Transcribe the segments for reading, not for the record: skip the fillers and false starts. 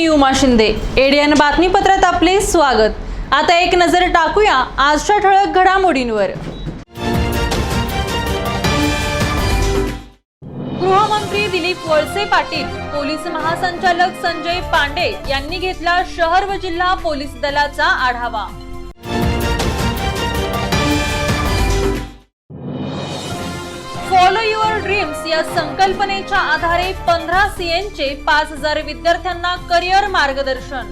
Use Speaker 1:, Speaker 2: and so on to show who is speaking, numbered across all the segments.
Speaker 1: मी Uma Shinde. ADN बातमीपत्रात आपले स्वागत। आता एक नजर टाकूया आजच्या ठळक घडामोडींवर। गृहमंत्री दिलीप वळसे पाटील, पोलीस महासंचालक संजय पांडे यांनी घेतला शहर व जिल्हा पोलीस दलाचा आढावा। फॉलो युअर ड्रीम्स या संकल्पनेच्या आधारे 15 सीएनचे 5000 विद्यार्थ्यांना करिअर मार्गदर्शन।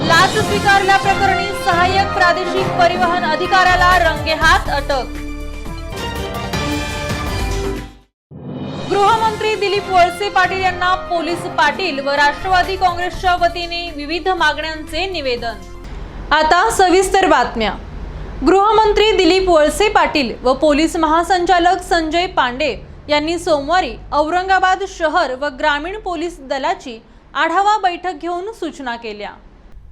Speaker 1: लाच स्वीकारल्याप्रकरणी सहाय्यक प्रादेशिक परिवहन अधिकाऱ्याला रंगेहात अटक। गृहमंत्री दिलीप वळसे पाटील यांना पोलीस पाटील व राष्ट्रवादी काँग्रेसच्या वतीने विविध मागण्यांचे निवेदन। आता सविस्तर बातम्या। गृहमंत्री दिलीप वळसे पाटील व पोलीस महासंचालक संजय पांडे यांनी सोमवारी औरंगाबाद शहर व ग्रामीण पोलीस दलाची आढावा बैठक घेऊन सूचना केल्या।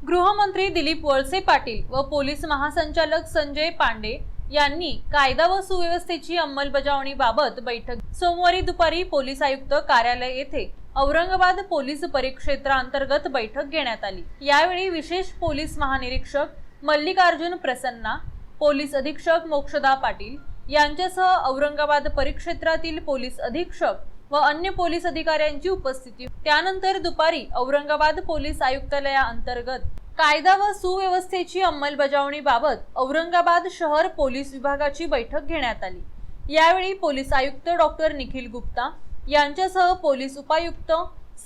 Speaker 1: गृहमंत्री दिलीप वळसे पाटील व पोलीस महासंचालक संजय पांडे यांनी कायदा व सुव्यवस्थेची अंमलबजावणीबाबत बैठक सोमवारी दुपारी पोलीस आयुक्त कार्यालय येथे औरंगाबाद पोलीस परिक्षेत्रांतर्गत बैठक घेण्यात आली। यावेळी विशेष पोलीस महानिरीक्षक मल्लिकार्जुन प्रसन्ना, पोलीस अधीक्षक मोक्षदा पाटील यांच्यासह औरंगाबाद परिक्षेत्रातील पोलीस अधीक्षक व अन्य पोलीस अधिकाऱ्यांची उपस्थिती। त्यानंतर दुपारी औरंगाबाद पोलीस आयुक्तालयाअंतर्गत कायदा व सुव्यवस्थेची अंमलबजावणीबाबत औरंगाबाद शहर पोलीस विभागाची बैठक घेण्यात आली। यावेळी पोलीस आयुक्त डॉक्टर निखिल गुप्ता यांच्यासह पोलीस उपायुक्त,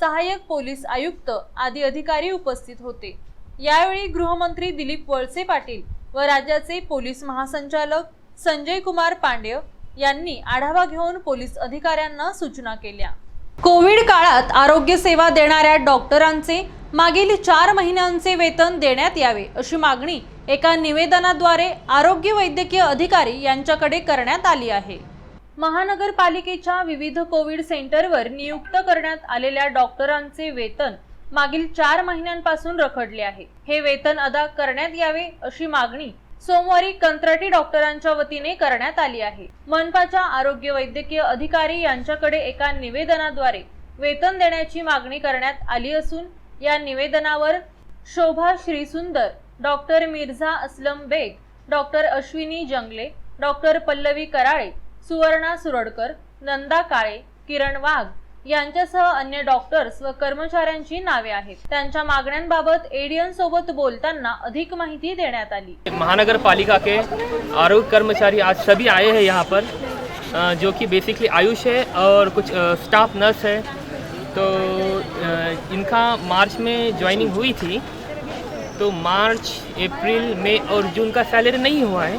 Speaker 1: सहाय्यक पोलीस आयुक्त आदी अधिकारी उपस्थित होते। यावेळी गृहमंत्री दिलीप वळसे पाटील व राज्याचे पोलीस महासंचालक संजय कुमार पांडे यांनी आढावा घेऊन पोलीस अधिकाऱ्यांना सूचना केल्या। कोविड काळात आरोग्य सेवा देणाऱ्या डॉक्टरांचे मागील 4 महिन्यांचे वेतन देण्यात यावे अशी मागणी एका निवेदनाद्वारे आरोग्य वैद्यकीय अधिकारी यांच्याकडे करण्यात आली आहे। महानगरपालिकेच्या विविध कोविड सेंटरवर नियुक्त करण्यात आलेल्या डॉक्टरांचे वेतन मागील 4 महिन्यांपासून रखडले आहे। हे वेतन अदा करण्यात यावे अशी मागणी सोमवारी कंत्राटी डॉक्टरांच्या वतीने करण्यात आली आहे। मनपाच्या आरोग्य वैद्यकीय अधिकारी यांच्याकडे एका निवेदनाद्वारे वेतन देण्याची मागणी करण्यात आली असून या निवेदनावर शोभा श्रीसुंदर, डॉक्टर मिर्झा अस्लम बेग, डॉक्टर अश्विनी जंगले, डॉक्टर पल्लवी कराळे, सुवर्णा सुरडकर, नंदा काळे, किरण वाघ यांच्यासह अन्य डॉक्टर्स व कर्मचाऱ्यांची नावे आहेत। त्यांच्या मागण्यांबाबत एडीएन सोबत बोलताना अधिक माहिती देण्यात आली।
Speaker 2: महानगर पालिका के आरोग्य कर्मचारी आज सभी आए हैं यहाँ पर, जो कि बेसिकली आयुष है और कुछ स्टाफ नर्स है। तो इनका मार्च में ज्वाइनिंग हुई थी, तो मार्च, अप्रैल, मई और जून का सैलरी नहीं हुआ है।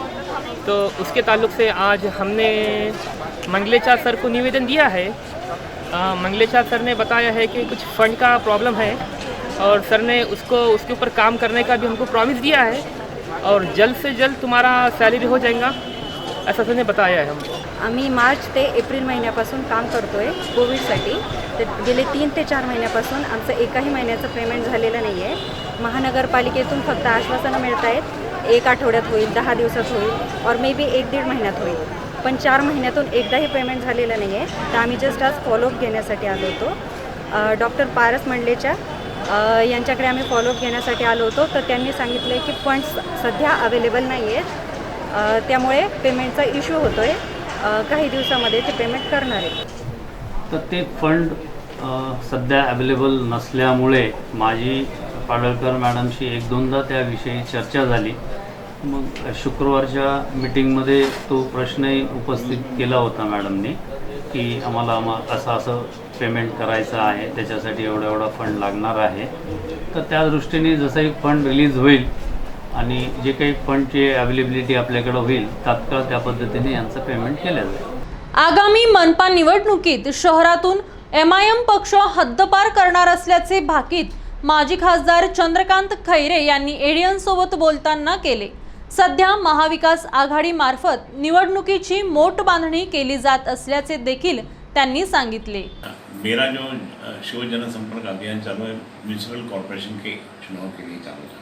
Speaker 2: तो उसके ताल्लुक से आज हमने मंगलेचा सर को निवेदन दिया है। मंगलेचा सर ने बताया है कि कुछ फंड का प्रॉब्लम है और सर ने उसके ऊपर काम करने का भी हमको प्रॉमिस दिया है और जल्द से जल्द तुम्हारा सैलरी हो जाएगा, ऐसा सर ने बताया है हमको।
Speaker 3: आम्ही मार्च ते एप्रिल महिन्यापासून काम करतोय कोविडसाठी। तर गेले 3 ते 4 महिन्यापासून आमचं एकाही महिन्याचं पेमेंट झालेलं नाही आहे। महानगरपालिकेतून फक्त आश्वासनं मिळत आहेत, 1 आठवड्यात होईल, 10 दिवसात होईल और मे बी 1-1.5 महिन्यात होईल, पण 4 महिन्यातून एकदाही पेमेंट झालेलं नाही आहे। तर आम्ही जस्ट आज फॉलोअप घेण्यासाठी आलो होतो। डॉक्टर पारस मंडलेच्या यांच्याकडे आम्ही फॉलोअप घेण्यासाठी आलो होतो। तर त्यांनी सांगितलं की फंड्स सध्या अवेलेबल नाही आहेत, त्यामुळे पेमेंटचा इश्यू होतो आहे, काही दिवसामध्ये ते पेमेंट करणार आहे।
Speaker 4: तर ते फंड सध्या अवेलेबल नसल्यामुळे माझी पाडळकर मॅडमशी 1-2दा त्याविषयी चर्चा झाली। मग शुक्रवारच्या मीटिंगमध्ये तो प्रश्नही उपस्थित केला होता मॅडमनी की आम्हाला असं पेमेंट करायचं आहे, त्याच्यासाठी एवढा फंड लागणार आहे। तर त्या दृष्टीने जसंही फंड रिलीज होईल आणि जे काही फंडची अवेलेबिलिटी आपल्याकडे होईल तात्काळ त्या पद्धतीने यांचं पेमेंट केलं जाईल।
Speaker 1: आगामी मनपा निवडणुकीत शहरातून MIM पक्ष हद्दपार करणार असल्याचे भाकीत माजी खासदार चंद्रकांत खैरे यांनी एडीएन सोबत बोलताना केले। सध्या महाविकास आघाडी मार्फत निवडणुकीची मोठ बांधणी केली जात असल्याचे देखील त्यांनी सांगितले।
Speaker 5: मेरा जो शिव जनसंपर्क अभियान चालू है म्यूनसिपल कॉर्पोरेशन के चुनाव के लिए चालू था,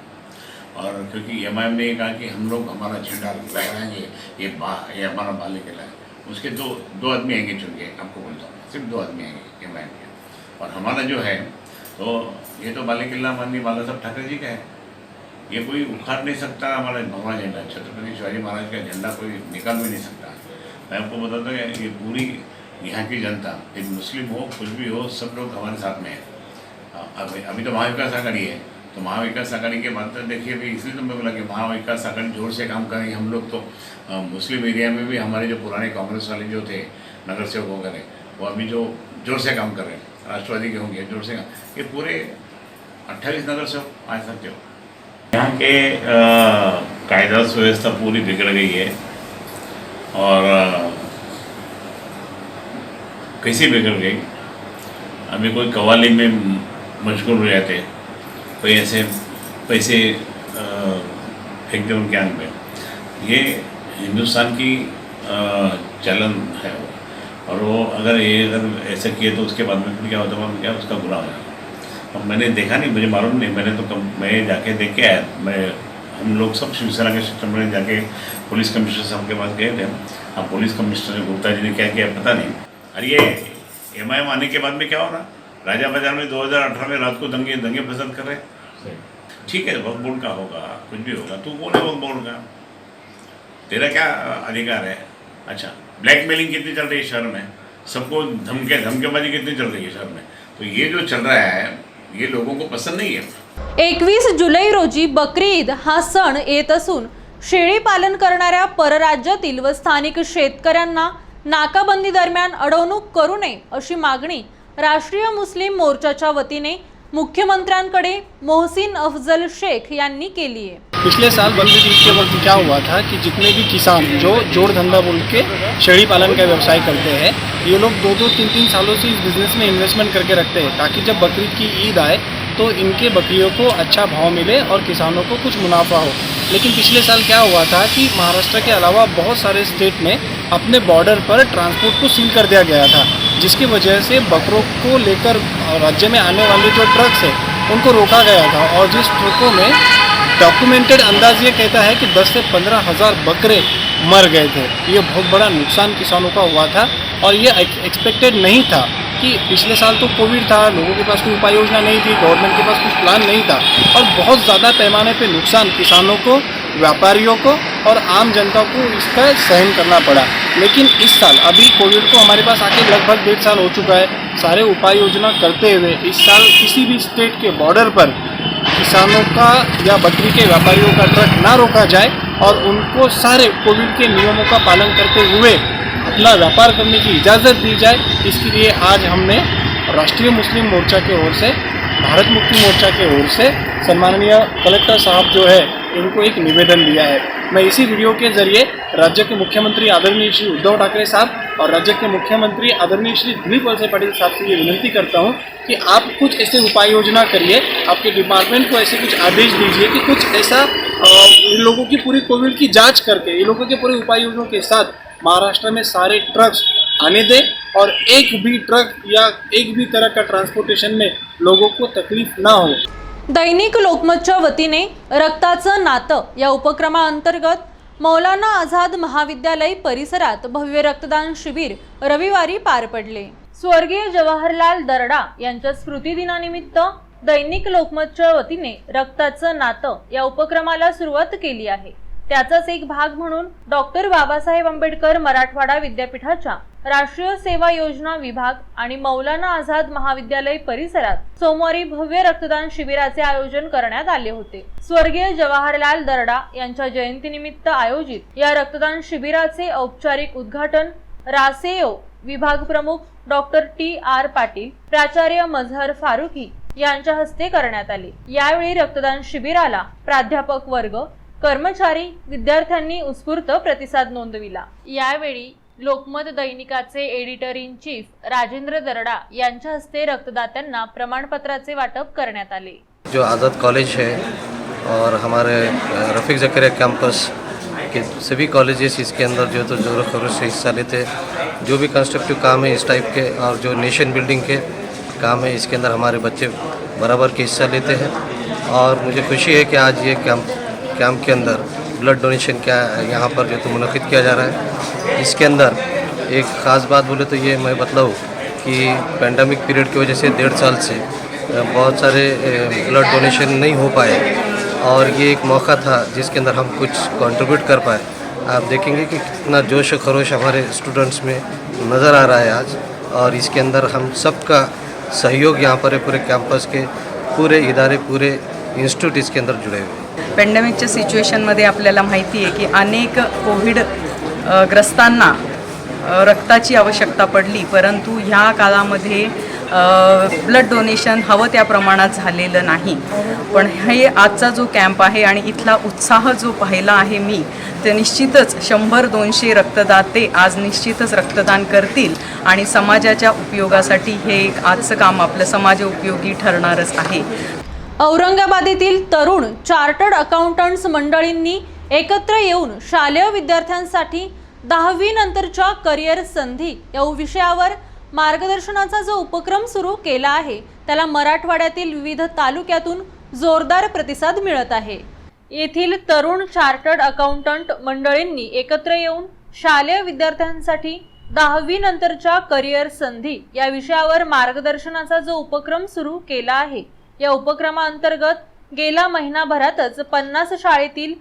Speaker 5: और क्योंकि MIM ने कहा कि हम लोग हमारा झंडा लहराएंगे, ये हमारा बाले के लाए, उसके दो आदमी आएंगे चुन के, आपको बोलता हूँ, सिर्फ 2 आदमी आएंगे एमआईएम के। और हमारा जो है तो ये तो बाले किला माननीय बाला साहब ठाकरे जी का है, ये कोई उखाड़ नहीं सकता हमारा भगवान झंडा, छत्रपति शिवाजी महाराज का झंडा कोई निकाल भी नहीं सकता। मैं आपको बताता हूँ ये पूरी यहाँ की जनता, एक मुस्लिम हो कुछ भी हो, सब लोग हमारे साथ में है। अभी तो महाविकास आघाड़ी है, तो महाविकास आघाड़ी के बाद देखिए अभी, इसलिए तो मैं बोला कि महाविकास आघाड़ी जोर से काम करेंगे। हम लोग तो मुस्लिम एरिया में भी हमारे जो पुराने कांग्रेस वाले जो थे नगर सेवक वगैरह, वो अभी जो जोर से काम कर रहे हैं, राष्ट्रवादी के होंगे जोर से ये पूरे 28 नगर सेवक आ सकते हो। यहाँ के कायदा सुव्यवस्था पूरी बिगड़ गई है और कैसे बिगड़ गई, अभी कोई कवाली में मशगूल हो जाते, कोई ऐसे पैसे फेंक दे उनके आंख में, ये हिंदुस्तान की चलन है वो। और वो अगर ऐसा किए तो उसके बाद में फिर क्या होता है, क्या उसका बुरा हो जाएगा। अब मैंने देखा नहीं, मुझे मालूम नहीं, मैंने तो मैं जाके देख के आया। हम लोग सब शिवसेना के सिस्टम में जाके पुलिस कमिश्नर साहब के पास गए थे। अब पुलिस कमिश्नर गुप्ता जी ने क्या किया पता नहीं। अरे ये एमआईएम आने के बाद में क्या हो रहा, राजा बाजार में 2018 में रात को दंगे फसाद कर रहे। ठीक है, वक्फ बोर्ड का होगा, कुछ भी होगा, तू कौन है वक्फ बोर्ड का, तेरा क्या अधिकार है? अच्छा, ब्लैकमेलिंग कितनी चल रही है शहर में, सबको धमकेबाजी कितनी चल रही है शहर में, तो ये जो चल रहा है ये लोगों को पसंद नहीं है।
Speaker 1: 21 जुलै रोजी बकरी ईद हा सण येत असून शेळी पालन करणाऱ्या परराज्यातील व स्थानिक शेतकऱ्यांना नाकाबंदी दरम्यान अडवणूक करू नये अशी मागणी राष्ट्रीय मुस्लिम मोर्चाच्या वतीने मुख्यमंत्र्यांकडे मोहसिन अफजल शेख यांनी केली आहे।
Speaker 6: पिछले साल बकरीद ईद के वक्त क्या हुआ था कि जितने भी किसान जो जोड़ धंधा बोल के शेळी पालन का व्यवसाय करते हैं, ये लोग 2-2, 3-3 सालों से इस बिज़नेस में इन्वेस्टमेंट करके रखते हैं ताकि जब बकरीद की ईद आए तो इनके बकरियों को अच्छा भाव मिले और किसानों को कुछ मुनाफा हो। लेकिन पिछले साल क्या हुआ था कि महाराष्ट्र के अलावा बहुत सारे स्टेट में अपने बॉर्डर पर ट्रांसपोर्ट को सील कर दिया गया था, जिसकी वजह से बकरों को लेकर राज्य में आने वाले जो ट्रक्स हैं उनको रोका गया था। और जिस ट्रकों में डॉक्यूमेंटेड अंदाज ये कहता है कि 10 से 15 हज़ार बकरे मर गए थे। ये बहुत बड़ा नुकसान किसानों का हुआ था और ये एक्सपेक्टेड नहीं था कि पिछले साल तो कोविड था, लोगों के पास कोई उपाय योजना नहीं थी, गवर्नमेंट के पास कुछ प्लान नहीं था और बहुत ज़्यादा पैमाने पे नुकसान किसानों को, व्यापारियों को और आम जनता को इसका सहन करना पड़ा। लेकिन इस साल अभी कोविड को हमारे पास आके लगभग 1.5 साल हो चुका है। सारे उपाय योजना करते हुए इस साल किसी भी स्टेट के बॉर्डर पर किसानों का या बकरी के व्यापारियों का ट्रक ना रोका जाए और उनको सारे कोविड के नियमों का पालन करते हुए अपना व्यापार करने की इजाज़त दी जाए। इसके लिए आज हमने राष्ट्रीय मुस्लिम मोर्चा की ओर से, भारत मुक्ति मोर्चा की ओर से सम्माननीय कलेक्टर साहब जो है इनको एक निवेदन दिया है। मैं इसी वीडियो के जरिए राज्य के मुख्यमंत्री आदरणीय श्री उद्धव ठाकरे साहब और राज्य के मुख्यमंत्री आदरणीय श्री दिलीप वळसे पाटिल साहब से ये विनती करता हूँ कि आप कुछ ऐसे उपाय योजना करिए, आपके डिपार्टमेंट को ऐसे कुछ आदेश दीजिए कि कुछ ऐसा इन लोगों की पूरी कोविड की जांच करके इन लोगों के पूरे उपाय योजनाओं के साथ महाराष्ट्र में सारे ट्रक्स आने दें और एक भी ट्रक या एक भी तरह का ट्रांसपोर्टेशन में लोगों को तकलीफ ना हो।
Speaker 1: दैनिक लोकमतच्या वतीने रक्ताचं नातं या उपक्रमाअंतर्गत मौलाना आझाद महाविद्यालय परिसरात भव्य रक्तदान शिबिर रविवारी पार पडले। स्वर्गीय जवाहरलाल दरडा यांच्या स्मृतिदिनानिमित्त दैनिक लोकमतच्या वतीने रक्ताचं नातं या उपक्रमाला सुरुवात केली आहे। त्याचाच एक भाग म्हणून डॉक्टर बाबासाहेब आंबेडकर मराठवाडा विद्यापीठाच्या राष्ट्रीय सेवा योजना विभाग आणि मौलाना आझाद महाविद्यालय परिसरात सोमवारी भव्य रक्तदान शिबिराचे आयोजन करण्यात आले होते। स्वर्गीय जवाहरलाल दरडा यांच्या जयंतीनिमित्त आयोजित या रक्तदान शिबिराचे औपचारिक उद्घाटन रासेओ विभाग प्रमुख डॉक्टर TR पाटील, प्राचार्य मजहर फारुकी यांच्या हस्ते करण्यात आले। यावेळी रक्तदान शिबिराला प्राध्यापक वर्ग, कर्मचारी, विद्यार्थ्यांनी उत्स्फूर्त प्रतिसाद नोंदविला। यावेळी लोकमत दैनिकाचे editor in chief Rajendra Darda यांच्या हस्ते रक्तदात्यांना प्रमाणपत्राचे वाटप करण्यात आले।
Speaker 7: जो आज़ाद कॉलेज है और हमारे रफ़ीक ज़करिया कैंपस के सभी कॉलेजेस इसके अंदर जो तो ज़ोर खरोश से हिस्सा लेते हैं। जो भी कंस्ट्रक्टिव काम है इस टाइप के और जो नेशन बिल्डिंग के काम है इसके अंदर हमारे बच्चे बराबर के हिस्सा लेते हैं। और मुझे खुशी है कि आज ये कैंप के अंदर ब्लड डोनेशन क्या यहाँ पर जो तो मुनक़िद किया जा रहा है। इसके अंदर एक ख़ास बात बोले तो ये मैं बतलाऊँ कि पैंडमिक पीरियड की वजह से 1.5 साल से बहुत सारे ब्लड डोनेशन नहीं हो पाए और ये एक मौका था जिसके अंदर हम कुछ कंट्रीब्यूट कर पाए। आप देखेंगे कि कितना जोश और खरोश हमारे स्टूडेंट्स में नज़र आ रहा है आज, और इसके अंदर हम सबका सहयोग यहाँ पर है, पूरे कैंपस के पूरे इदारे, पूरे इंस्टीट्यूट इसके अंदर जुड़े हुए हैं।
Speaker 8: पॅन्डेमिकच्या सिच्युएशनमध्ये आपल्याला माहिती आहे की अनेक कोविड ग्रस्तांना रक्ताची आवश्यकता पडली, परंतु ह्या काळामध्ये ब्लड डोनेशन हवं त्या प्रमाणात झालेलं नाही। पण हे आजचा जो कॅम्प आहे आणि इथला उत्साह जो पाहिला आहे मी, ते निश्चितच 100-200 रक्तदाते आज निश्चितच रक्तदान करतील आणि समाजाच्या उपयोगासाठी हे एक आजचं काम आपलं समाज उपयोगी ठरणारच आहे।
Speaker 1: औरंगाबाद येथील तरुण चार्टर्ड अकाउंटंट्स मंडळींनी एकत्र येऊन शालेय विद्यार्थ्यांसाठी 10वी नंतरच्या करिअर संधी या विषयावर मार्गदर्शनाचा जो उपक्रम सुरू केला आहे त्याला मराठवाड्यातील विविध तालुक्यातून जोरदार प्रतिसाद मिळत आहे। येथील तरुण चार्टर्ड अकाउंटंट मंडळींनी एकत्र येऊन शालेय विद्यार्थ्यांसाठी 10वी नंतरच्या करिअर संधी या विषयावर मार्गदर्शनाचा जो उपक्रम सुरू केला आहे, या उपक्रमाअंतर्गत गेल्या महिनाभरातच 50 शाळेतील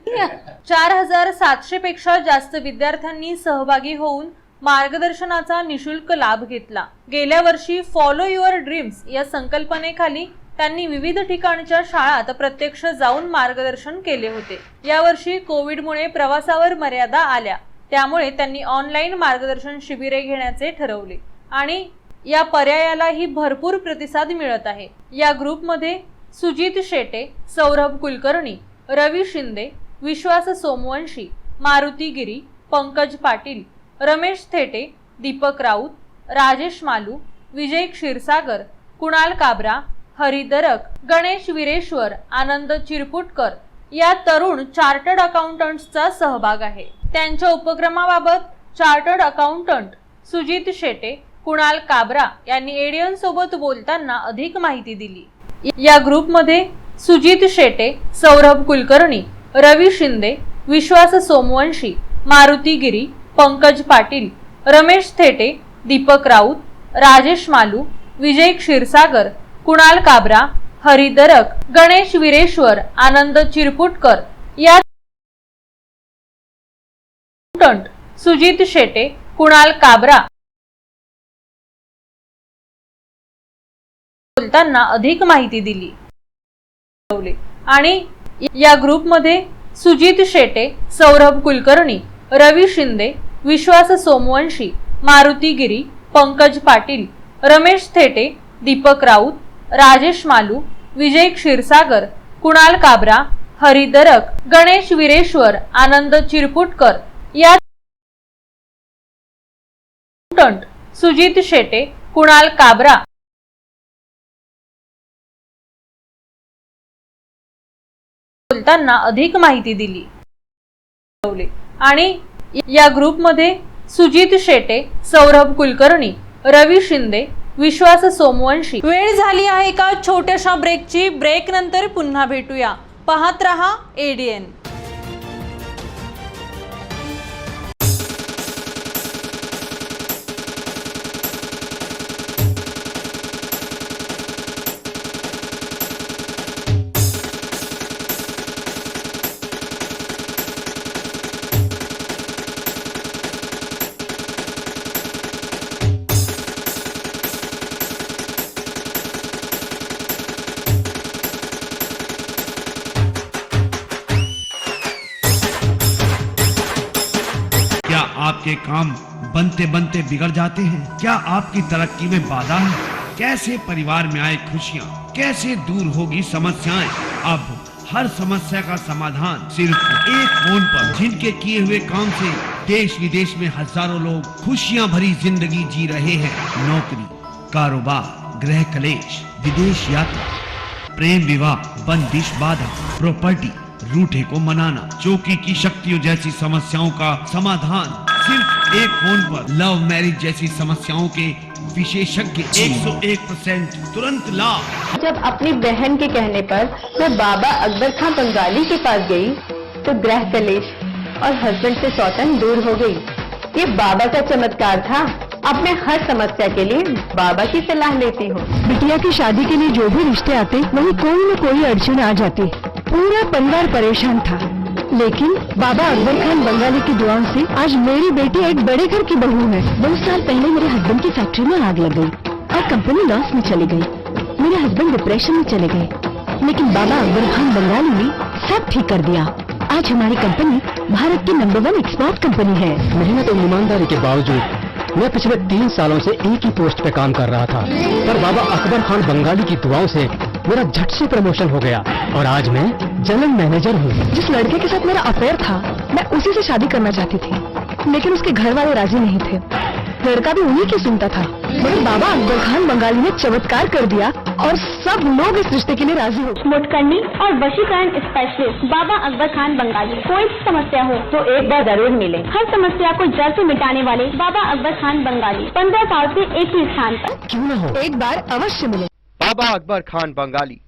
Speaker 1: 4700 पेक्षा जास्त विद्यार्थ्यांनी सहभागी होऊन मार्गदर्शनाचा निशुल्क लाभ घेतला। गेल्या वर्षी फॉलो युअर ड्रीम्स या संकल्पनेखाली त्यांनी विविध ठिकाणच्या शाळांत प्रत्यक्ष जाऊन मार्गदर्शन केले होते। यावर्षी कोविडमुळे प्रवासावर मर्यादा आल्या, त्यामुळे त्यांनी ऑनलाईन मार्गदर्शन शिबिरे घेण्याचे ठरवले आणि या पर्यायालाही भरपूर प्रतिसाद मिळत आहे। या ग्रुपमध्ये सुजित शेटे, सौरभ कुलकर्णी, रवी शिंदे, विश्वास सोमवंशी, मारुती गिरी, पंकज पाटील, रमेश थेटे, दीपक राऊत, राजेश मालू, विजय क्षीरसागर, कुणाल काबरा, हरी दरक, गणेश विरेश्वर, आनंद चिरपुटकर या तरुण चार्टर्ड अकाउंटंट्सचा सहभाग आहे। त्यांच्या उपक्रमाबाबत चार्टर्ड अकाउंटंट सुजित शेटे, कुणाल काबरा यांनी एडियन सोबत बोलताना अधिक माहिती दिली। या ग्रुपमध्ये सुजित शेटे, सौरभ कुलकर्णी, रवी शिंदे, विश्वास सोमवंशी, मारुती गिरी, पंकज पाटील, रमेश थेटे, दीपक राऊत, राजेश मालू, विजय क्षीरसागर, कुणाल काबरा, हरी दरक, गणेश विरेश्वर, आनंद चिरपुटकर या सुजित शेटे, कुणाल काबरा बोलताना अधिक माहिती दिली आणि या ग्रुपमध्ये सुजित शेटे, सौरभ कुलकर्णी, रवी शिंदे, विश्वास सोमवंशी, मारुती गिरी, पंकज पाटील, रमेश थेटे, दीपक राऊत, राजेश मालू, विजय क्षीरसागर, कुणाल काबरा, हरी दरक, गणेश विरेश्वर, आनंद चिरपुटकर या सुजित शेटे, कुणाल काबरा बोलताना अधिक माहिती दिली आणि या ग्रुपमध्ये सुजित शेटे, सौरभ कुलकर्णी, रवी शिंदे, विश्वास सोमवंशी। वेळ झाली आहे का छोट्याशा ब्रेकची। ब्रेक नंतर पुन्हा भेटूया। पाहत रहा एडीएन।
Speaker 9: आपके काम बनते बनते बिगड़ जाते हैं? क्या आपकी तरक्की में बाधा है? कैसे परिवार में आए खुशियाँ, कैसे दूर होगी समस्याएं? अब हर समस्या का समाधान सिर्फ एक फोन पर। जिनके किए हुए काम से देश विदेश में हजारों लोग खुशियाँ भरी जिंदगी जी रहे हैं। नौकरी, कारोबार, गृह कलेश, विदेश यात्रा, प्रेम विवाह, बंदिश बाधा, प्रॉपर्टी, रूठे को मनाना, चौकी की शक्तियों जैसी समस्याओं का समाधान सिर्फ एक फोन पर। लव मैरिज जैसी समस्याओं के विशेषज्ञ 101% तुरंत लाभ।
Speaker 10: जब अपनी बहन के कहने पर मैं बाबा अकबर खान बंगाली के पास गई तो गृह कलेश और हस्बैंड से सौतन दूर हो गई। ये बाबा का चमत्कार था। अब मैं हर समस्या के लिए बाबा की सलाह लेती हूँ। बिटिया की शादी के लिए जो भी रिश्ते आते वहीं कोई न कोई अड़चन आ जाती। पूरा परिवार परेशान था, लेकिन बाबा अकबर खान बंगाली की दुआओं से आज मेरी बेटी एक बड़े घर की बहू है। 2 साल पहले मेरे हस्बैंड की फैक्ट्री में आग लग गई और कंपनी लॉस में चली गई। मेरे हस्बैंड डिप्रेशन में चले गए, लेकिन बाबा अकबर खान बंगाली ने सब ठीक कर दिया। आज हमारी कंपनी भारत की नंबर 1 एक्सपोर्ट कंपनी है।
Speaker 11: मेहनत और ईमानदारी के बावजूद मैं पिछले 3 सालों से एक ही पोस्ट पे काम कर रहा था, पर बाबा अकबर खान बंगाली की दुआओं से मेरा झट से प्रमोशन हो गया और आज मैं जनरल मैनेजर हूँ।
Speaker 10: जिस लड़के के साथ मेरा अफेयर था, मैं उसी से शादी करना चाहती थी, लेकिन उसके घर वाले राजी नहीं थे। लड़का भी उन्हीं की सुनता था, मगर बाबा अकबर खान बंगाली ने चमत्कार कर दिया और सब लोग इस रिश्ते के लिए राजी हो।
Speaker 12: मुटकरनी और वशीकरण स्पेशलिस्ट बाबा अकबर खान बंगाली। कोई समस्या हो
Speaker 10: तो एक बार जरूर मिले।
Speaker 12: हर समस्या को जड़ से मिटाने वाले बाबा अकबर खान बंगाली 15 साल से एक ही स्थान पर।
Speaker 11: क्यों न हो,
Speaker 10: एक बार अवश्य मिले।
Speaker 11: बाबा अकबर खान बंगाली।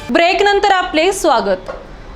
Speaker 1: ब्रेक नंतर आपले स्वागत।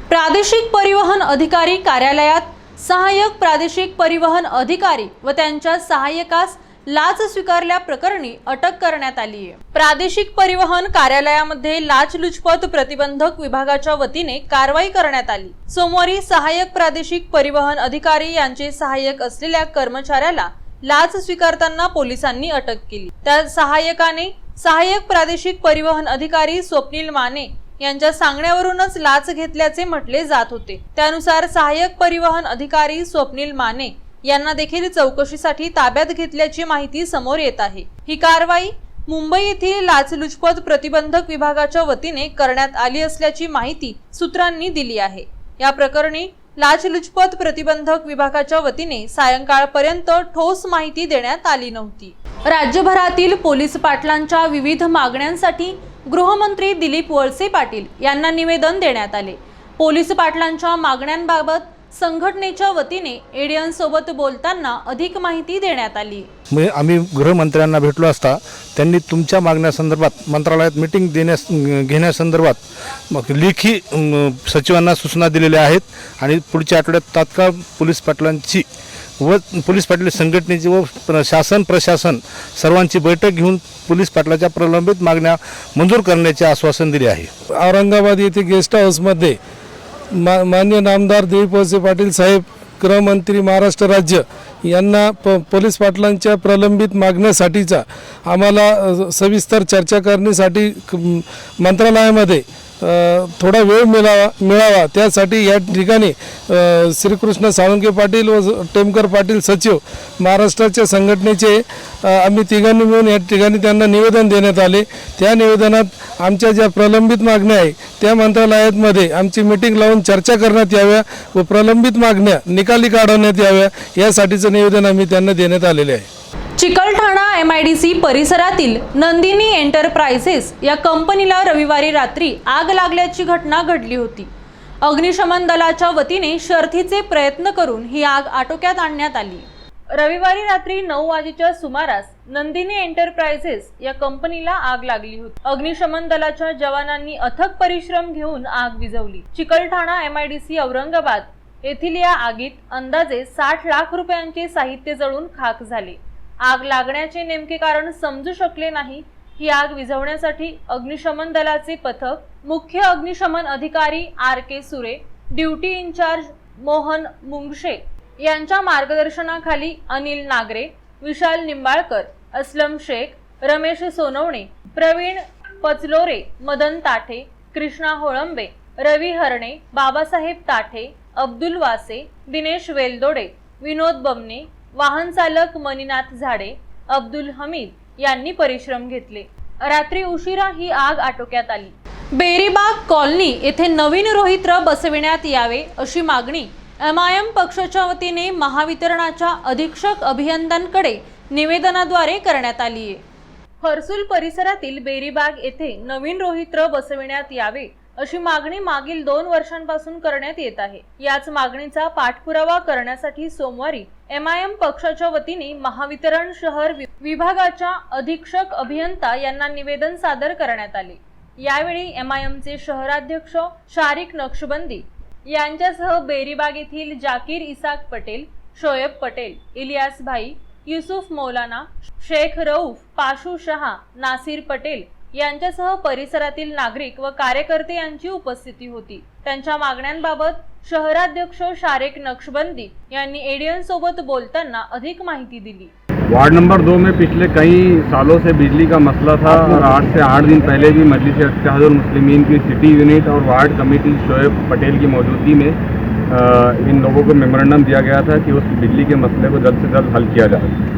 Speaker 1: प्रादेशिक परिवहन अधिकारी कार्यालयात सहाय्यक प्रादेशिक परिवहन अधिकारी व त्यांच्या सहाय्यकास लाच स्वीकारल्या प्रकरणी अटक करण्यात आली आहे। प्रादेशिक परिवहन कार्यालयामध्ये लाचलुचपत प्रतिबंधक विभागाच्या वतीने कारवाई करण्यात आली। सोमवारी सहाय्यक प्रादेशिक परिवहन अधिकारी यांचे सहाय्यक असलेल्या कर्मचाऱ्याला लाच स्वीकारताना पोलिसांनी अटक केली। त्या सहाय्यकाने सहाय्यक प्रादेशिक परिवहन अधिकारी स्वप्नील माने यांच्या सांगण्यावरूनच लाच घेतल्याचे म्हटले जात होते। त्यानुसार सहाय्यक परिवहन अधिकारी स्वप्नील माने यांना देखील चौकशीसाठी ताब्यात घेतल्याची माहिती समोर येत आहे। ही कारवाई मुंबई येथील लाचलुचपत प्रतिबंधक विभागाच्या वतीने करण्यात आली असल्याची माहिती सूत्रांनी दिली आहे। या प्रकरणी लाचलुचपत प्रतिबंधक विभागाच्या वतीने सायंकाळपर्यंत ठोस माहिती देण्यात आली नव्हती। राज्यभरातील पोलीस पाटलांच्या विविध मागण्यांसाठी गृहमंत्री दिलीप वळसे पाटील यांना निवेदन देण्यात आले। पोलीस पाटलांच्या मागण्यांबाबत संघटनेच्या वतीने एडियन सोबत बोलताना अधिक माहिती देण्यात आली।
Speaker 6: आम्ही गृहमंत्र्यांना भेटलो असता त्यांनी तुमच्या मागण्यासंदर्भात मंत्रालयात मीटिंग घेण्यासंदर्भात लेखी सचिवांना सूचना दिलेल्या आहेत आणि पुढच्या आठवड्यात तात्काळ पोलीस पाटलांची व पोलीस पाटील संघटनेची व शासन प्रशासन सर्वांची बैठक घेऊन पोलीस पाटलाच्या प्रलंबित मागण्या मंजूर करण्याचे आश्वासन दिले आहे।
Speaker 13: औरंगाबाद येथे गेस्ट हाऊसमध्ये माननीय नामदार दिलीप वळसे पाटील साहेब गृहमंत्री महाराष्ट्र राज्य यांना पोलीस पाटलांच्या प्रलंबित मागण्यासाठीचा आम्हाला सविस्तर चर्चा करण्यासाठी मंत्रालयामध्ये थोडा वेळ मिळावा त्यासाठी या ठिकाणी श्रीकृष्ण साळुंके पाटील व टेमकर पाटील सचिव महाराष्ट्राच्या संघटनेचे आम्ही तिघांनी मिळून या ठिकाणी त्यांना निवेदन देण्यात आले। त्या निवेदनात आमच्या ज्या प्रलंबित मागण्या आहे त्या मंत्रालयामध्ये आमची मीटिंग लावून चर्चा करण्यात याव्या व प्रलंबित मागण्या निकाली काढवण्यात याव्या यासाठीचं निवेदन आम्ही त्यांना देण्यात आलेले आहे।
Speaker 1: चिकलठाणा MIDC परिसरातील नंदिनी एंटरप्राइजेस या कंपनीला रविवारी रात्री आग लागल्याची घटना घडली होती। अग्निशमन दलाच्या वतीने शर्थीचे प्रयत्न करून ही आग आटोक्यात आणण्यात आली। रविवारी रात्री 9 वाजेच्या सुमारास नंदिनी एंटरप्राइजेस या कंपनीला आग लागली होती। अग्निशमन दलाच्या जवानांनी अथक परिश्रम घेऊन आग विझवली। चिकलठाणा MIDC औरंगाबाद येथील या आगीत अंदाजे 60 लाख रुपयांचे साहित्य जळून खाक झाले। आग लागण्याचे नेमके कारण समजू शकले नाही। ही आग विझवण्यासाठी अग्निशमन दलाचे पथक, मुख्य अग्निशमन अधिकारी RK सुरे, ड्युटी इंचार्ज मोहन मुंगशे यांच्या मार्गदर्शनाखाली अनिल नागरे, विशाल निंबाळकर, अस्लम शेख, रमेश सोनवणे, प्रवीण पचलोरे, मदन ताठे, कृष्णा होळंबे, रवी हरणे, बाबासाहेब ताठे, अब्दुल वासे, दिनेश वेलदोडे, विनोद बमने, वाहन चालक मनीनाथ झाडे, अब्दुल हमीद यांनी परिश्रम घेतले। रात्री उशिरा ही आग आटोक्यात आली। बेरीबाग कॉलनी येथे नवीन रोहित्र बसविण्यात यावे अशी मागणी MIM पक्षाच्या वतीने महावितरणाच्या अधीक्षक अभियंत्यांकडे निवेदनाद्वारे करण्यात आली आहे। हर्सुल परिसरातील बेरीबाग येथे नवीन रोहित्र बसविण्यात यावे अशी मागणी मागील 2 वर्षांपासून करण्यात येत आहे। याच मागणीचा पाठपुरावा करण्यासाठी सोमवारी MIM पक्षाच्या वतीने महावितरण शहर विभागाच्या अधीक्षक अभियंता यांना निवेदन सादर करण्यात आले। यावेळी MIMचे शहराध्यक्ष शारिक नक्षबंदी यांच्यासह बेरीबाग येथील जाकीर इसाक पटेल, शोएब पटेल, इलियास भाई, युसुफ मौलाना, शेख रऊफ, पाशू शहा, नासिर पटेल यांच्यासह परिसरातील नागरिक व कार्यकर्ते यांची उपस्थिती होती। त्यांच्या मागण्यांबाबत शहराध्यक्ष शारिक नक्षबंदी यांनी एडियन सोबत बोलताना अधिक माहिती दिली।
Speaker 14: वार्ड नंबर 2 में पिछले कई सालों से बिजली का मसला था और 8 से 8 दिन पहले भी मजलिस इत्तेहादुल मुस्लिमीन की सिटी यूनिट और वार्ड कमेटी शोएब पटेल की मौजूदगी में इन लोगों को मेमोरेंडम दिया गया था कि उस बिजली के मसले को जल्द से जल्द हल किया जाए।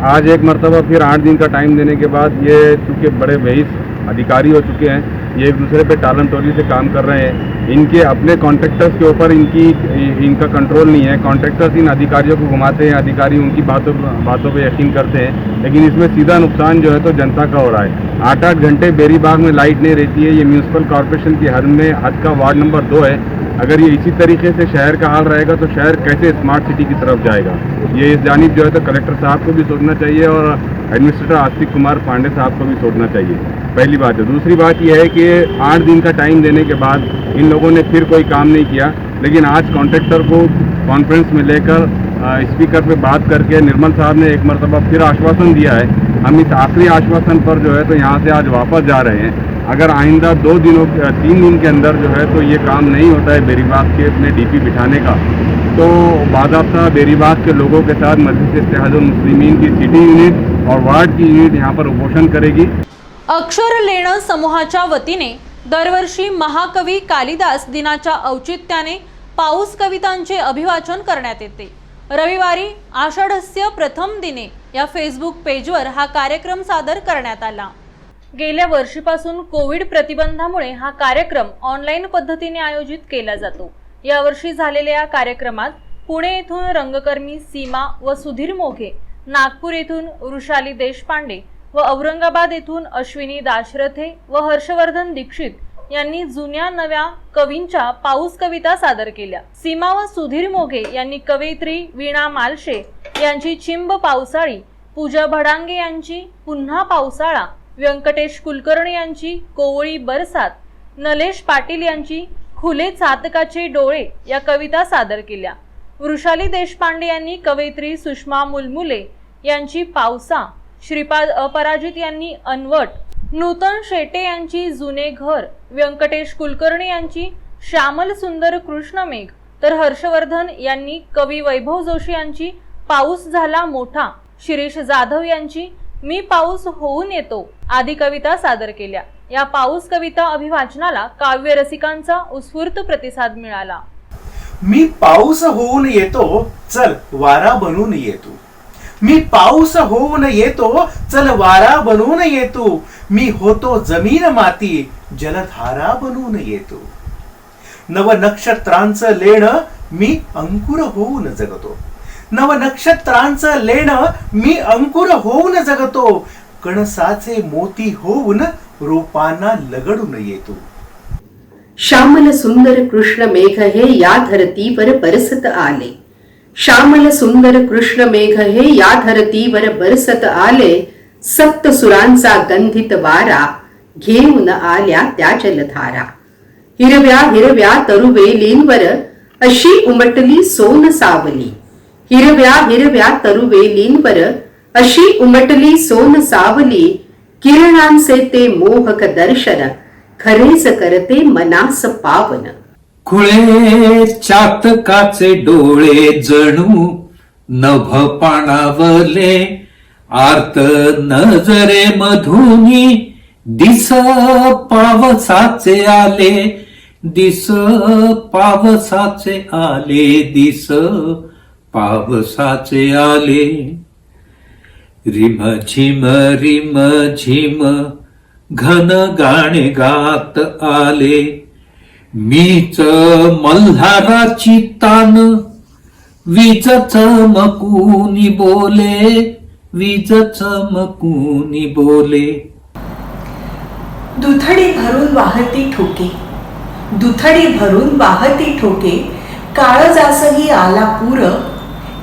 Speaker 14: आज एक मरतबा फिर 8 दिन का टाइम देने के बाद ये चूँकि बड़े बेहिस अधिकारी हो चुके हैं, ये एक दूसरे पे टालम टोली से काम कर रहे हैं। इनके अपने कॉन्ट्रैक्टर्स के ऊपर इनका कंट्रोल नहीं है। कॉन्ट्रैक्टर्स इन अधिकारियों को घुमाते हैं, अधिकारी उनकी बातों पे यकीन करते हैं, लेकिन इसमें सीधा नुकसान जो है तो जनता का हो रहा है। 8-8 घंटे बेरीबाग में लाइट नहीं रहती है। ये म्यूनसिपल कॉरपोरेशन की हद का वार्ड नंबर 2 है। अगर ये इसी तरीके से शहर का हाल रहेगा तो शहर कैसे स्मार्ट सिटी की तरफ जाएगा। ये इस जानिब जो है तो कलेक्टर साहब को भी सोचना चाहिए और एडमिनिस्ट्रेटर आस्तिक कुमार पांडे साहब को भी सोचना चाहिए। पहली बात है। दूसरी बात यह है कि 8 दिन का टाइम देने के बाद इन लोगों ने फिर कोई काम नहीं किया, लेकिन आज कॉन्ट्रैक्टर को कॉन्फ्रेंस में लेकर स्पीकर पे बात करके निर्मल साहब ने एक मरतबा फिर आश्वासन दिया है। हम इस आखिरी आश्वासन पर जो है तो यहाँ से आज वापस जा रहे हैं। अगर आइंदा 3 दिन के अंदर जो है तो ये काम नहीं होता है बेरीबाग के अपने DP बिठाने का, तो बाज़ाब्ता बेरीबाग के लोगों के साथ मजलिस इत्तेहादुल मुस्लिमीन की सिटी यूनिट और वार्ड की यूनिट यहाँ पर उपोषण करेगी।
Speaker 1: अक्षर लेणं समूहाच्या वतीने दरवर्षी महाकवी कालिदास दिनाच्या औचित्याने पाऊस कवितांचे अभिवाचन करण्यात येते। रविवारी आषाढस्य प्रथम दिने या फेसबुक पेजवर हा कार्यक्रम सादर करण्यात आला। गेल्या वर्षीपासून कोविड प्रतिबंधामुळे हा कार्यक्रम ऑनलाईन पद्धतीने आयोजित केला जातो। यावर्षी झालेल्या या कार्यक्रमात पुणे येथून रंगकर्मी सीमा व सुधीर मोघे, नागपूर येथून वृषाली देशपांडे व औरंगाबाद येथून अश्विनी दाशरथे व हर्षवर्धन दीक्षित यांनी जुन्या नव्या कवींच्या पाऊस कविता सादर केल्या। सीमा व सुधीर मोघे यांनी कवयित्री वीणा मालशे यांची चिंब पावसाळी, पूजा भडांगे यांची पुन्हा पावसाळा, व्यंकटेश कुलकर्णी यांची कोवळी बरसात, नलेश पाटील यांची खुले चातकाचे डोळे या कविता सादर केल्या। वृषाली देशपांडे यांनी कवयित्री सुषमा मुलमुले यांची पावसा, श्रीपाद अपराजित यांनी अनवट, नूतन शेटे यांची जुने घर, व्यंकटेश कुलकर्णी यांची श्यामल सुंदर कृष्णमेघ, तर हर्षवर्धन यांनी कवी वैभव जोशी यांची पाऊस झाला मोठा, शिरीष जाधव यांची मी पाऊस होऊन येतो आदी कविता सादर केल्या। या पाऊस कविता अभिवाचनाला काव्य रसिकांचा उत्स्फूर्त प्रतिसाद मिळाला।
Speaker 15: मी पाऊस होऊन येतो, चल वारा बनून येतो। मी पाऊस होऊन येतो, चल वारा बनून येतो। मी होतो जमीन माती, जलधारा बनून येतो। नव नक्षत्रांचं लेणं मी अंकुर होऊन जगतो। नव नक्षत्रांचं लेणं मी अंकुर होऊन जगतो। कणसाचे मोती होऊन रोपांना लगडून येतो।
Speaker 16: श्यामल सुंदर कृष्ण मेघ हे या धरतीवर बरसत आले। श्यामल सुंदर कृष्ण मेघ हे या धरतीवर बरसत आले। सप्त सुरांचा गंधित वारा घेऊन आल्या त्या जलधारा। हिरव्या हिरव्या तरुवेलींवर अशी उमटली सोन सावली। हिरव्या हिरव्या तरुवेलींवर अशी उमटली सोन सावली। किरणांचे ते मोहक दर्शन खरेच करते मनास पावन।
Speaker 17: खुळे चातकाचे डोळे जणू नभ पाणावले। आर्त नजरे मधुनी दिस पावसाचे आले। दिस पावसाचे आले। दिस पावसाचे आले। रिम झिम घन गाणे गात आले। मीच मल्हाराची तान वीज चमकुनी बोले। वीज चमकुनी बोले।
Speaker 18: दुथडी भरून वाहती ठोके। दुथडी भरून वाहती ठोके। काळजासही आला पूर।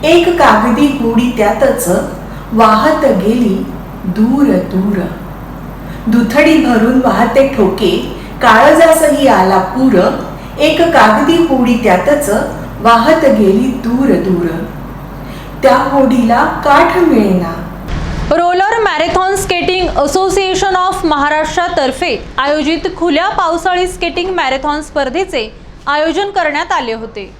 Speaker 18: एक कागदी होडी त्यातच वाहत गेली दूर दूर। दुथडी भरून वाहते ठोके। काळजासही आला पूर। एक कागदी होडी त्यातच वाहत गेली दूर दूर। त्या होडीला काठ मिळेना।
Speaker 1: Roller marathon skating association of महाराष्ट्रातर्फे आयोजित खुल्या पावसाळी स्केटिंग मॅरेथॉन स्पर्धेचे आयोजन करण्यात आले होते।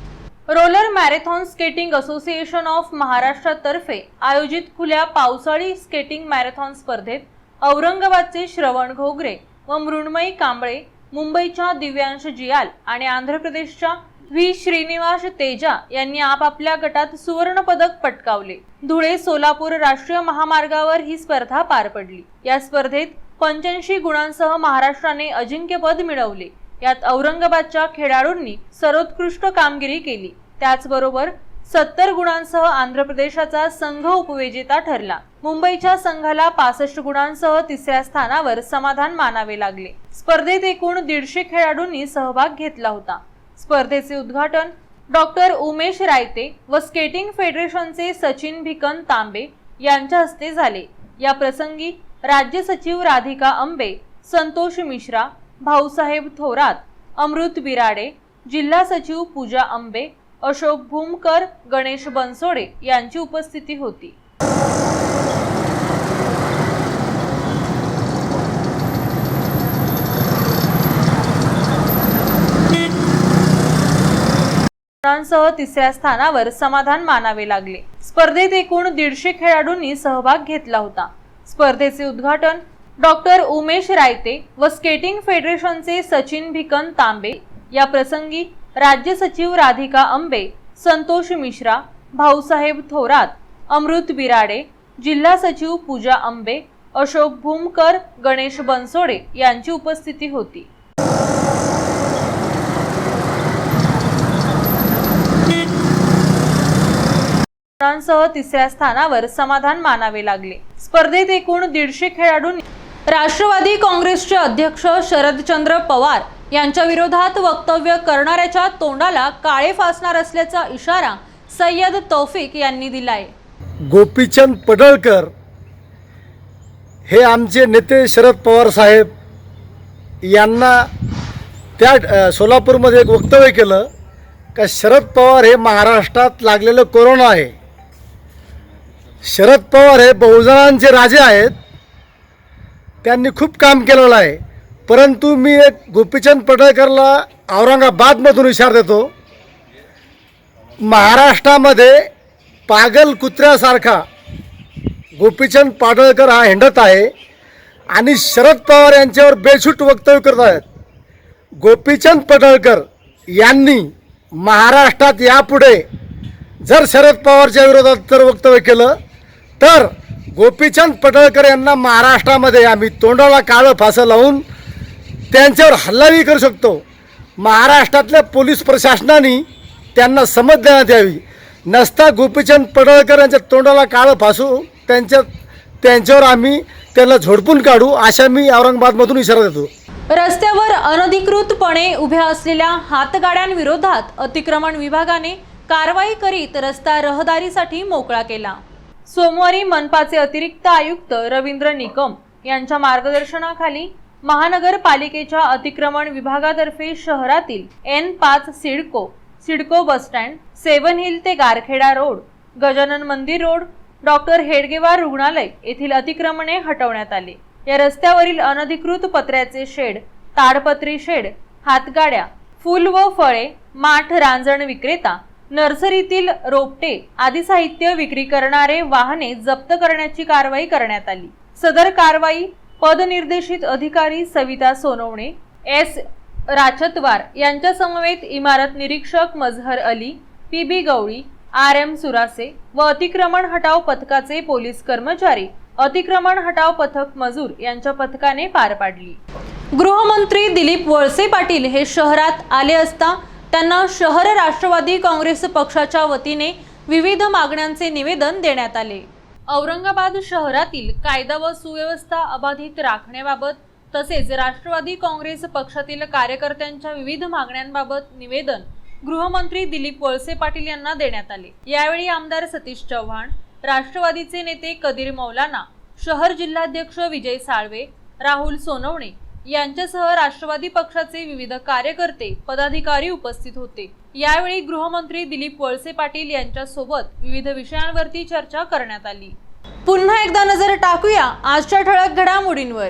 Speaker 1: Roller marathon skating association of महाराष्ट्रातर्फे आयोजित खुल्या पावसाळी स्केटिंग मॅरेथॉन स्पर्धेत औरंगाबादचे श्रवण घोगरे व मृण्मयी कांबळे, मुंबईच्या दिव्यांश जियाल आणि आंध्र प्रदेशच्या व्ही श्रीनिवास तेजा यांनी आपापल्या गटात सुवर्ण पदक पटकावले। धुळे सोलापूर राष्ट्रीय महामार्गावर ही स्पर्धा पार पडली। या स्पर्धेत 85 गुणांसह महाराष्ट्राने अजिंक्यपद मिळवले। यात औरंगाबादच्या खेळाडूंनी सर्वोत्कृष्ट कामगिरी केली। त्याचबरोबर 70 गुणांसह आंध्र प्रदेशाचा संघ उपविजेता ठरला। मुंबईच्या संघाला 65 गुणांसह तिसऱ्या स्थानावर समाधान मानावे लागले। स्पर्धेत एकूण 150 खेळाडूंनी सहभाग घेतला होता। स्पर्धेचे उद्घाटन डॉक्टर उमेश रायते व स्केटिंग फेडरेशनचे सचिन भिकन तांबे यांच्या हस्ते झाले। या प्रसंगी राज्य सचिव राधिका अंबे, संतोष मिश्रा, भाऊसाहेब थोरात, अमृत बिराडे, जिल्हा सचिव पूजा अंबे, अशोक भूमकर, गणेश बनसोडे यांची उपस्थिती होती। गुणांसह तिसऱ्या स्थानावर समाधान मानावे लागले। स्पर्धेत एकूण 150 खेळाडूंनी सहभाग घेतला होता। स्पर्धेचे उद्घाटन डॉक्टर उमेश रायते व स्केटिंग फेडरेशनचे सचिन भिकन तांबे या प्रसंगी राज्य सचिव राधिका अंबे, संतोष मिश्रा, भाऊसाहेब थोरात, अमृत बिराडे, जिल्हा सचिव पूजा अंबे, अशोक भूमकर, गणेश बनसोडे यांची उपस्थिती होती। सह तिसऱ्या स्थानावर समाधान मानावे लागले। स्पर्धेत एकूण 150 खेळाडूंनी राष्ट्रवादी काँग्रेसचे अध्यक्ष शरदचंद्र पवार यांच्या विरोधात वक्तव्य करणाऱ्याच्या तोंडाला काळे फासणार असल्याचा इशारा सय्यद तौफिक यांनी दिलाय।
Speaker 19: गोपीचंद पडळकर हे आमचे नेते शरद पवार साहेब यांना त्या सोलापूरमध्ये एक वक्तव्य केलं का शरद पवार हे महाराष्ट्रात लागलेलं कोरोना आहे, शरद पवार हे बहुजनांचे राजे आहेत, त्यांनी खूप काम केलेलं आहे। परंतु मी एक गोपीचंद पडळकरला औरंगाबादमधून इशारा देतो, महाराष्ट्रामध्ये पागल कुत्र्यासारखा गोपीचंद पडळकर हा हिंडत आहे आणि शरद पवार यांच्यावर बेछूट वक्तव्य करत आहेत। गोपीचंद पडळकर यांनी महाराष्ट्रात यापुढे जर शरद पवारच्या विरोधात जर वक्तव्य केलं तर गोपीचंद पडळकर यांना महाराष्ट्रामध्ये आम्ही तोंडाला काळं फासं लावून त्यांच्यावर हल्लाही करू शकतो। महाराष्ट्रातल्या पोलीस प्रशासनाने त्यांना समज देण्यात यावी, नसता गोपीचंद पडळकर यांच्या तोंडाला काळं फासू त्यांच्यावर आम्ही त्यांना झोडपून काढू, अशा मी औरंगाबादमधून इशारा देतो।
Speaker 1: रस्त्यावर अनधिकृतपणे उभ्या असलेल्या हातगाड्यांविरोधात अतिक्रमण विभागाने कारवाई करीत रस्ता रहदारीसाठी मोकळा केला। सोमवारी मनपाचे अतिरिक्त आयुक्त रवींद्र निकम यांच्या मार्गदर्शनाखाली महानगरपालिकेच्या अतिक्रमण विभागातर्फे शहरातील N5 सिडको बसस्टँड, 7 हिल ते गारखेडा रोड, गजानन मंदिर रोड, डॉक्टर हेडगेवार रुग्णालय येथील अतिक्रमणे हटवण्यात आले। या रस्त्यावरील अनधिकृत पत्र्याचे शेड, ताडपत्री शेड, हातगाड्या, फूल व फळे, माठ रांजण विक्रेता, नर्सरीतील रोपटे आदी साहित्य विक्री करणारे वाहने जप्त करण्याची कारवाई करण्यात आली। सदर कारवाई पदनिर्देशित अधिकारी सविता सोनवणे, S राचतवार यांच्या समवेत इमारत निरीक्षक मजहर अली, PB गवळी, RM सुरासे व अतिक्रमण हटाव पथकाचे पोलीस कर्मचारी, अतिक्रमण हटाव पथक मजूर यांच्या पथकाने पार पाडली। गृहमंत्री दिलीप वळसे पाटील हे शहरात आले असता त्यांना शहर राष्ट्रवादी काँग्रेस पक्षाच्या वतीने विविध मागण्यांचे निवेदन देण्यात आले। औरंगाबाद शहरातील कायदा व सुव्यवस्था अबाधित राखण्याबाबत तसेच राष्ट्रवादी काँग्रेस पक्षातील कार्यकर्त्यांच्या विविध मागण्यांबाबत निवेदन गृहमंत्री दिलीप वळसे पाटील यांना देण्यात आले। यावेळी आमदार सतीश चव्हाण, राष्ट्रवादीचे नेते कदीर मौलाना, शहर जिल्हाध्यक्ष विजय साळवे, राहुल सोनवणे यांच्यासह राष्ट्रवादी पक्षाचे विविध कार्यकर्ते, पदाधिकारी उपस्थित होते। यावेळी गृहमंत्री दिलीप वळसे पाटील यांच्या सोबत विविध विषयांवरती चर्चा करण्यात आली। पुन्हा एकदा नजर टाकूया आजच्या ठळक घडामोडींवर।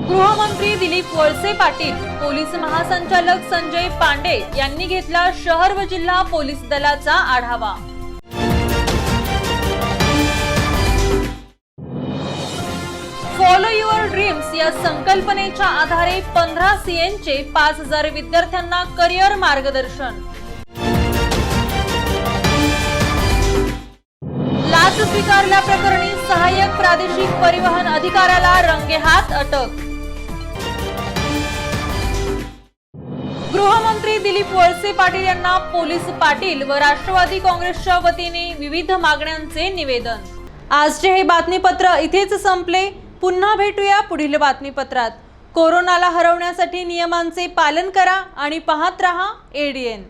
Speaker 1: गृहमंत्री दिलीप वळसे पाटील, पोलीस महासंचालक संजय पांडे यांनी घेतला शहर व जिल्हा पोलीस दलाचा आढावा। फॉलो युअर ड्रीम्स या संकल्पनेच्या आधारे 15 CNचे 5000 विद्यार्थ्यांना करिअर मार्गदर्शन। लाच स्वीकारल्याप्रकरणी सहाय्यक प्रादेशिक परिवहन अधिकाऱ्याला रंगेहात अटक। गृहमंत्री दिलीप वळसे पाटील यांना पोलीस पाटील व राष्ट्रवादी काँग्रेसच्या वतीने विविध मागण्यांचे निवेदन। आजचे हे बातमीपत्र इथेच संपले। पुन्हा भेटूया पुढील बातमीपत्रात। कोरोनाला हरवण्यासाठी नियमांचे पालन करा आणि पाहत रहा ADN।